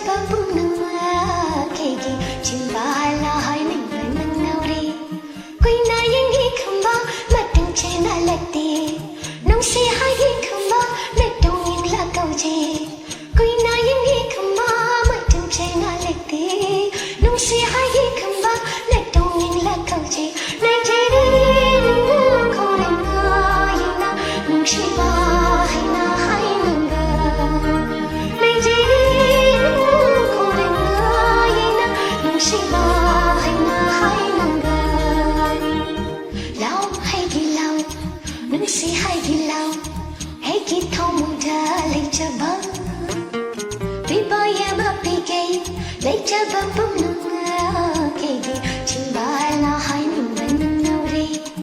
babung nama kegi cimbala hai nang nauri koi na yangi khamba matang chena lati nong se hai khamba metong yin la kau je koi na yangi khamba matang chena lati nong se hai khamba metong yin la kau je nai je ko rang ai na nong se ba hai na hai nang ga nai je ko rang ai na nong se ba hai na hai nang ga lao hai gi lao nong se hai gi lao hai gi thong mu da lai cha ba